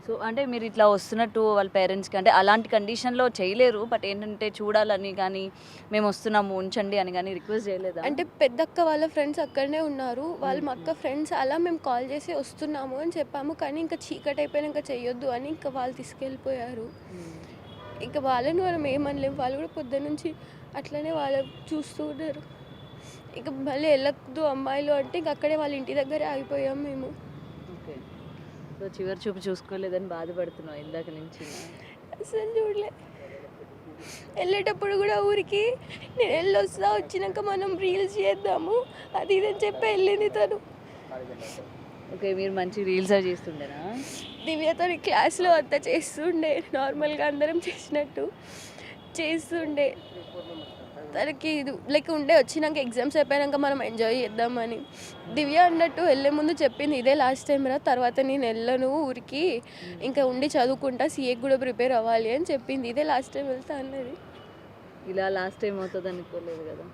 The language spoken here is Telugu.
సో, అంటే మీరు ఇట్లా వస్తున్నట్టు వాళ్ళ పేరెంట్స్‌కి అంటే అలాంటి కండిషన్‌లో చేయలేరు. బట్ ఏంటంటే చూడాలని గానీ, మేమొస్తున్నాము ఉంచండి అని గానీ రిక్వెస్ట్ చేయలేదా? అంటే పెద్దక్క వాళ్ళ ఫ్రెండ్స్ అక్కడనే ఉన్నారు. వాళ్ళు హ్మ్. మా హ్మ్. అక్క ఫ్రెండ్స్ అలా మేము కాల్ చేసి వస్తున్నాము అని చెప్పాము. కానీ ఇంకా చీకటయిపోయినంక చెయ్యొద్దు అని ఇంకా వాళ్ళు తీసుకెళ్ళిపోయారు. హ్మ్. ఇంక వాళ్ళని మనం ఏమనలేం. వాళ్ళు కూడా పొద్దున్నుంచి అట్లనే వాళ్ళు చూస్తూ ఉన్నారు. ఇక మళ్ళీ ఎళ్ళొద్దు అమ్మాయిలు అంటే ఇంక అక్కడే వాళ్ళ ఇంటి దగ్గరే ఆగిపోయాం మేము. ఓకే. సో, చివరి చూపు చూసుకోలేదని బాధపడుతున్నావు ఇందాక నుంచినా? అస్సలు చూడలే. ఎళ్ళేటప్పుడు గూడా ఊరికి నేను ఎళ్ళొస్తా వచ్చినంక మనం రీల్స్ చేద్దాము. అది ఇది అని చెప్పి ఎళ్ళింది తను. ఓకే. మీరు మంచి రీల్స్ అవి చేస్తుండేనా? దివ్యతోని క్లాస్‌లో అంతా చేస్తుండే. నార్మల్‌గా అందరం చేసినట్టు చేస్తుండే. తనకి ఇది లైక్ ఉండే వచ్చినంక ఎగ్జామ్స్ అయిపోయినంక మనం ఎంజాయ్ చేద్దామని. దివ్య అన్నట్టు ఎళ్ళే ముందు చెప్పింది, "ఇదే లాస్ట్ టైమ్ రా. తర్వాత నేను ఎళ్ళను ఊరికి. హ్మ్. ఇంకా ఉండి చదువుకుంటా. సీఏకి గూడా ప్రిపేర్ అవ్వాలి" అని చెప్పింది. ఇదే లాస్ట్ టైమ్ వెళ్తా అన్నది. ఇలా లాస్ట్ టైమ్ అవుతదనుకోలేదు గదా!